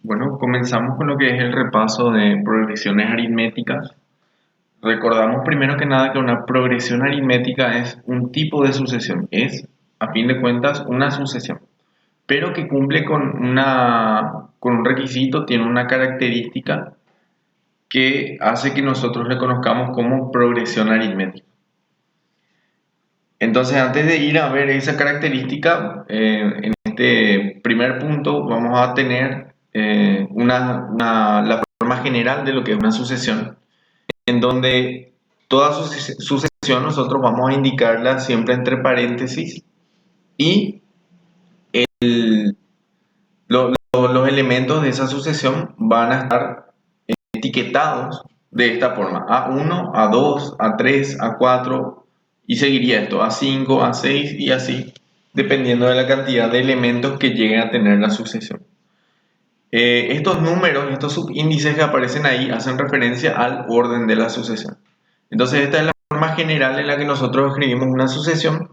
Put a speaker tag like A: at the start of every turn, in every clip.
A: Bueno, comenzamos con lo que es el repaso de progresiones aritméticas. Recordamos primero que nada que una progresión aritmética es un tipo de sucesión, es a fin de cuentas una sucesión, pero que cumple con un requisito, tiene una característica que hace que nosotros le conozcamos como progresión aritmética. Entonces, antes de ir a ver esa característica, en este primer punto vamos a tener la forma general de lo que es una sucesión, en donde toda sucesión nosotros vamos a indicarla siempre entre paréntesis y los elementos de esa sucesión van a estar etiquetados de esta forma: A1, A2, A3, A4, y seguiría esto: A5, A6 y así, dependiendo de la cantidad de elementos que llegue a tener la sucesión. Estos números, estos subíndices que aparecen ahí, hacen referencia al orden de la sucesión. Entonces, esta es la forma general en la que nosotros escribimos una sucesión,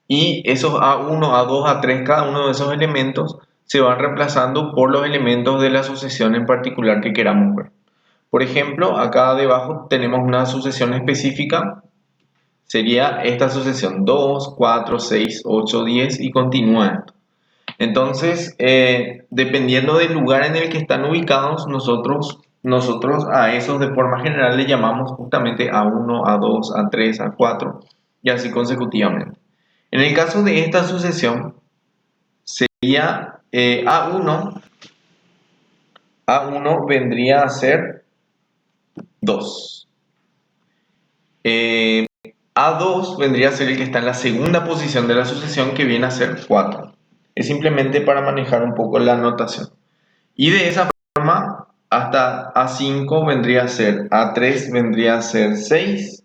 A: y esos A1, A2, A3, cada uno de esos elementos se van reemplazando por los elementos de la sucesión en particular que queramos ver. Por ejemplo, acá debajo tenemos una sucesión específica, sería esta sucesión: 2, 4, 6, 8, 10 y continúa esto. Entonces, dependiendo del lugar en el que están ubicados, nosotros a esos de forma general le llamamos justamente A1, A2, A3, A4 y así consecutivamente. En el caso de esta sucesión, sería A1. A1 vendría a ser 2. A2 vendría a ser el que está en la segunda posición de la sucesión, que viene a ser 4. Es simplemente para manejar un poco la notación. Y de esa forma, hasta A5 vendría a ser, A3 vendría a ser 6,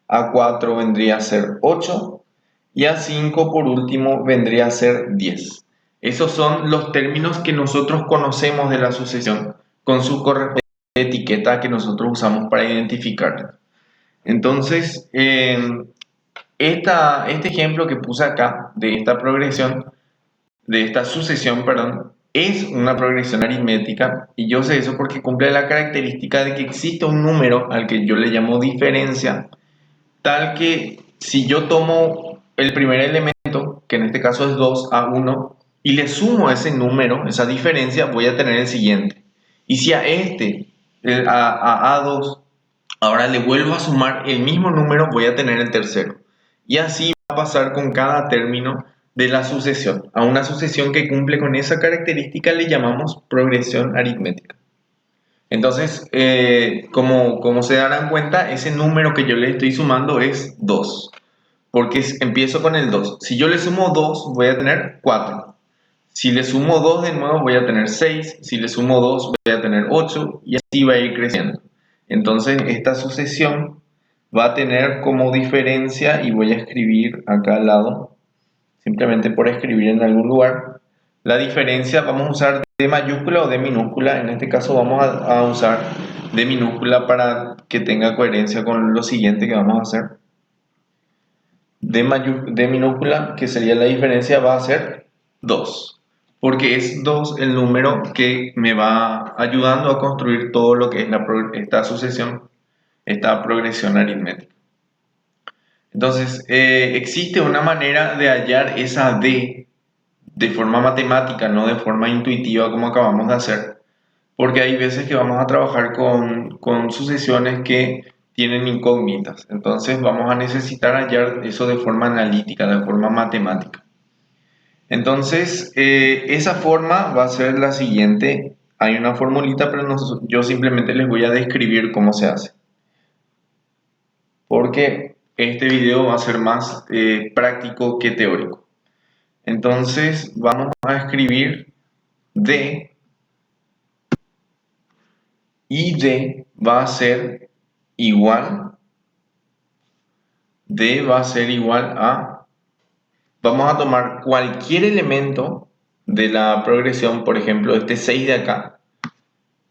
A: A4 vendría a ser 8 y A5 por último vendría a ser 10. Esos son los términos que nosotros conocemos de la sucesión con su correspondiente etiqueta que nosotros usamos para identificarla. Entonces, este ejemplo que puse acá de esta progresión, de esta sucesión, perdón, es una progresión aritmética, y yo sé eso porque cumple la característica de que existe un número al que yo le llamo diferencia, tal que si yo tomo el primer elemento, que en este caso es 2A1, y le sumo a ese número, esa diferencia, voy a tener el siguiente. Y si a este, a A2, ahora le vuelvo a sumar el mismo número, voy a tener el tercero. Y así va a pasar con cada término de la sucesión. A una sucesión que cumple con esa característica le llamamos progresión aritmética. Entonces, como se darán cuenta, ese número que yo le estoy sumando es 2, porque empiezo con el 2. Si yo le sumo 2, voy a tener 4. Si le sumo 2 de nuevo, voy a tener 6. Si le sumo 2, voy a tener 8. Y así va a ir creciendo. Entonces, esta sucesión va a tener como diferencia, y voy a escribir acá al lado, simplemente por escribir en algún lugar, la diferencia vamos a usar D mayúscula o D minúscula. En este caso vamos a usar D minúscula para que tenga coherencia con lo siguiente que vamos a hacer. D minúscula, que sería la diferencia, va a ser 2, porque es 2 el número que me va ayudando a construir todo lo que es esta sucesión, esta progresión aritmética. Entonces, existe una manera de hallar esa D de forma matemática, no de forma intuitiva como acabamos de hacer, porque hay veces que vamos a trabajar con sucesiones que tienen incógnitas. Entonces vamos a necesitar hallar eso de forma analítica, de forma matemática. Entonces, esa forma va a ser la siguiente. Hay una formulita, pero yo simplemente les voy a describir cómo se hace, porque este video va a ser más práctico que teórico. Entonces vamos a escribir D, y D va a ser igual, D va a ser igual a, vamos a tomar cualquier elemento de la progresión, por ejemplo este 6 de acá,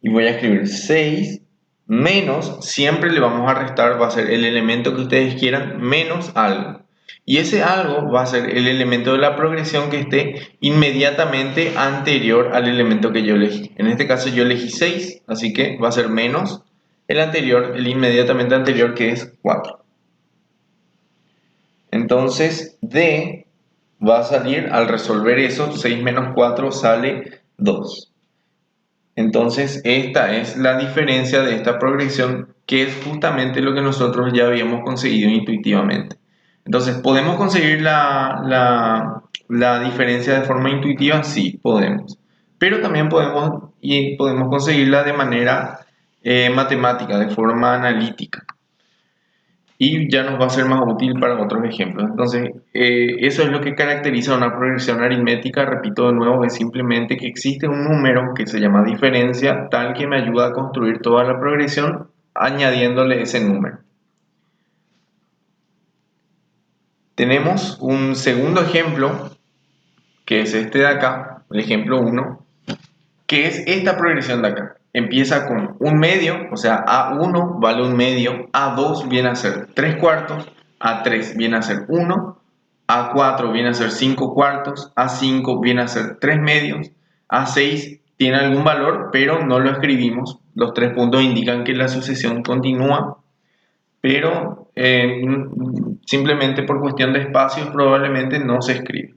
A: y voy a escribir 6 menos, siempre le vamos a restar, va a ser el elemento que ustedes quieran, menos algo. Y ese algo va a ser el elemento de la progresión que esté inmediatamente anterior al elemento que yo elegí. En este caso yo elegí 6, así que va a ser menos el anterior, el inmediatamente anterior, que es 4. Entonces D va a salir, al resolver eso, 6 menos 4 sale 2. Entonces esta es la diferencia de esta progresión, que es justamente lo que nosotros ya habíamos conseguido intuitivamente. Entonces, ¿podemos conseguir la diferencia de forma intuitiva? Sí, podemos. Pero también podemos conseguirla de manera matemática, de forma analítica. Y ya nos va a ser más útil para otros ejemplos. Entonces, eso es lo que caracteriza una progresión aritmética. Repito de nuevo, es simplemente que existe un número que se llama diferencia, tal que me ayuda a construir toda la progresión añadiéndole ese número. Tenemos un segundo ejemplo, que es este de acá, el ejemplo 1, que es esta progresión de acá. Empieza con un medio, o sea, A1 vale un medio, A2 viene a ser 3 cuartos, A3 viene a ser 1, A4 viene a ser 5 cuartos, A5 viene a ser 3 medios, A6 tiene algún valor, pero no lo escribimos. Los 3 puntos indican que la sucesión continúa, pero simplemente por cuestión de espacios probablemente no se escribe.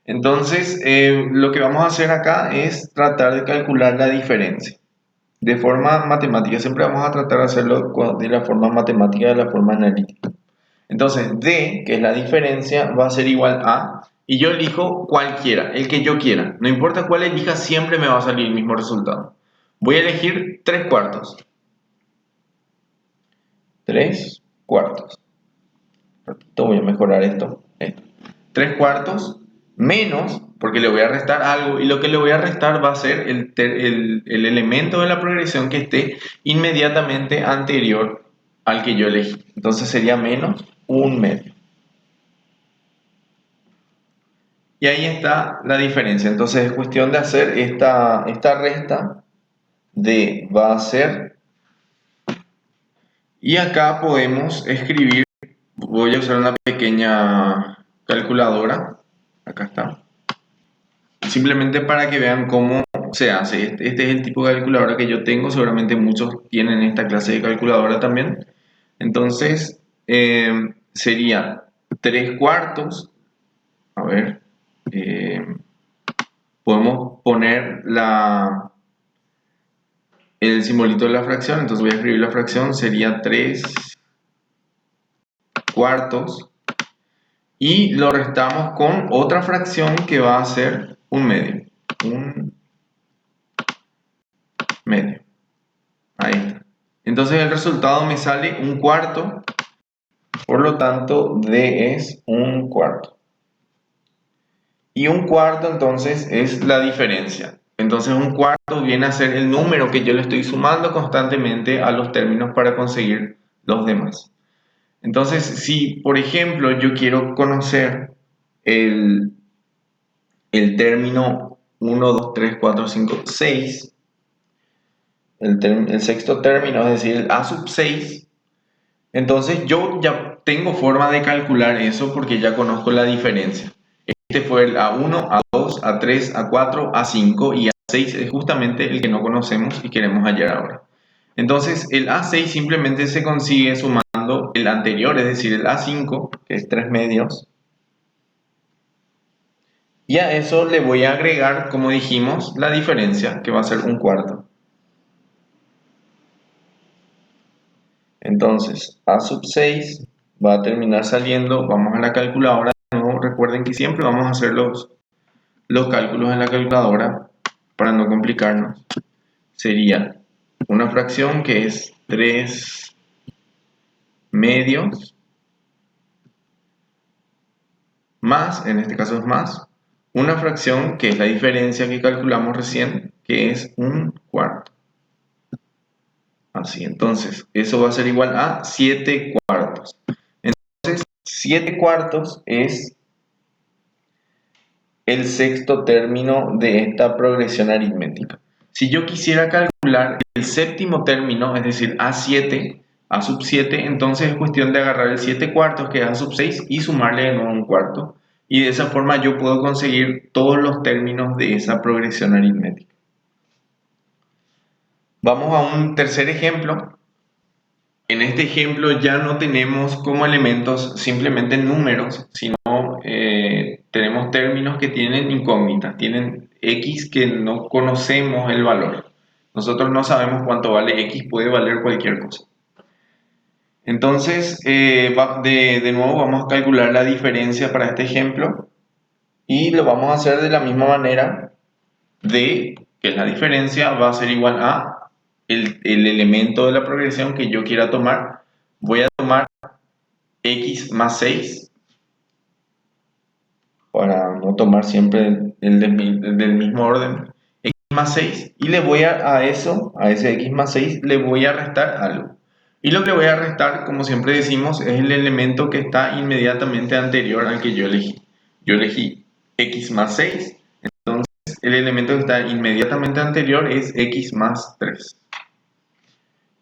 A: Entonces, lo que vamos a hacer acá es tratar de calcular la diferencia de forma matemática. Siempre vamos a tratar de hacerlo de la forma matemática, de la forma analítica. Entonces, D, que es la diferencia, va a ser igual a, y yo elijo cualquiera, el que yo quiera. No importa cuál elija, siempre me va a salir el mismo resultado. Voy a elegir 3 cuartos. 3 cuartos. Repito, voy a mejorar esto. 3 cuartos menos, porque le voy a restar algo, y lo que le voy a restar va a ser el elemento de la progresión que esté inmediatamente anterior al que yo elegí. Entonces sería menos un medio. Y ahí está la diferencia. Entonces es cuestión de hacer esta resta de va a ser. Y acá podemos escribir, voy a usar una pequeña calculadora. Acá está. Simplemente para que vean cómo se hace. Este es el tipo de calculadora que yo tengo. Seguramente muchos tienen esta clase de calculadora también. Entonces, sería 3 cuartos. A ver. Podemos poner el simbolito de la fracción. Entonces voy a escribir la fracción. Sería 3 cuartos. Y lo restamos con otra fracción que va a ser un medio. Un medio. Ahí está. Entonces el resultado me sale un cuarto, por lo tanto D es un cuarto. Y un cuarto entonces es la diferencia. Entonces un cuarto viene a ser el número que yo le estoy sumando constantemente a los términos para conseguir los demás. Entonces si por ejemplo yo quiero conocer el término 1, 2, 3, 4, 5, 6, el sexto término, es decir, el A sub 6, entonces yo ya tengo forma de calcular eso porque ya conozco la diferencia. Este fue el A1, A2, A3, A4, A5 y A6 es justamente el que no conocemos y queremos hallar ahora. Entonces el A6 simplemente se consigue sumando el anterior, es decir, el A5, que es 3 medios. Y a eso le voy a agregar, como dijimos, la diferencia, que va a ser un cuarto. Entonces, A sub 6 va a terminar saliendo, vamos a la calculadora, no, recuerden que siempre vamos a hacer los cálculos en la calculadora para no complicarnos. Sería una fracción que es 3 medios más, en este caso es más, una fracción que es la diferencia que calculamos recién, que es un cuarto. Así, entonces, eso va a ser igual a 7 cuartos. Entonces, 7 cuartos es el sexto término de esta progresión aritmética. Si yo quisiera calcular el séptimo término, es decir, A7, a sub 7, entonces es cuestión de agarrar el 7 cuartos, que es a sub 6, y sumarle de nuevo un cuarto. Y de esa forma yo puedo conseguir todos los términos de esa progresión aritmética. Vamos a un tercer ejemplo. En este ejemplo ya no tenemos como elementos simplemente números, sino tenemos términos que tienen incógnitas, tienen x que no conocemos el valor. Nosotros no sabemos cuánto vale x, puede valer cualquier cosa. Entonces, de nuevo vamos a calcular la diferencia para este ejemplo y lo vamos a hacer de la misma manera de que la diferencia va a ser igual a el elemento de la progresión que yo quiera tomar. Voy a tomar x más 6 para no tomar siempre el del mismo orden. X más 6 y le voy a ese x más 6 le voy a restar algo. Y lo que le voy a restar, como siempre decimos, es el elemento que está inmediatamente anterior al que yo elegí. Yo elegí x más 6, entonces el elemento que está inmediatamente anterior es x más 3.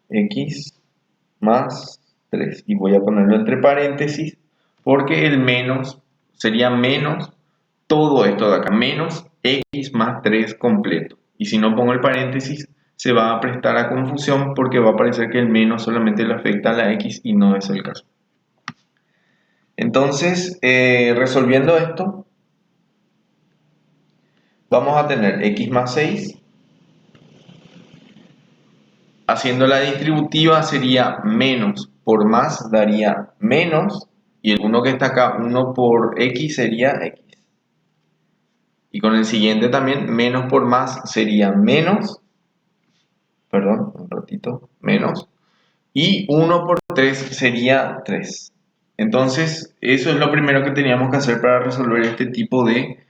A: X más 3. Y voy a ponerlo entre paréntesis porque el menos sería menos todo esto de acá, menos x más 3 completo. Y si no pongo el paréntesis, se va a prestar a confusión porque va a parecer que el menos solamente le afecta a la x y no es el caso. Entonces, resolviendo esto, vamos a tener x más 6. Haciendo la distributiva sería menos por más daría menos. Y el 1 que está acá, 1 por x sería x. Y con el siguiente también, menos por más sería menos. Perdón, un ratito, menos. Y 1 por 3 sería 3. Entonces, eso es lo primero que teníamos que hacer para resolver este tipo de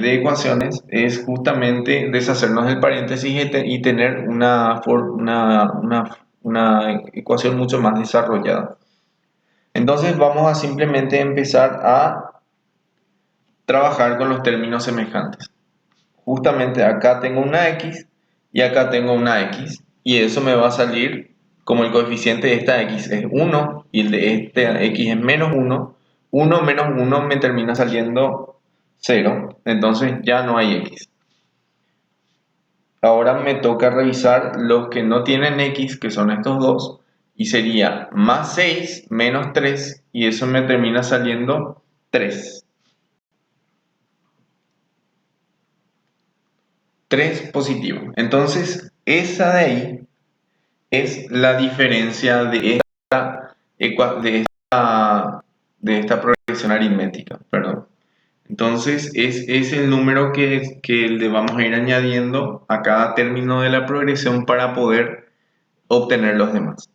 A: ecuaciones, es justamente deshacernos del paréntesis y tener una ecuación mucho más desarrollada. Entonces, vamos a simplemente empezar a trabajar con los términos semejantes. Justamente acá tengo una x y acá tengo una x, y eso me va a salir como el coeficiente de esta x es 1 y el de este x es menos 1, 1 menos 1 me termina saliendo 0, entonces ya no hay x. Ahora me toca revisar los que no tienen x, que son estos dos, y sería más 6 menos 3, y eso me termina saliendo 3. 3 positivo. Entonces, esa de ahí es la diferencia de esta progresión aritmética, perdón. Entonces, es el número que le vamos a ir añadiendo a cada término de la progresión para poder obtener los demás.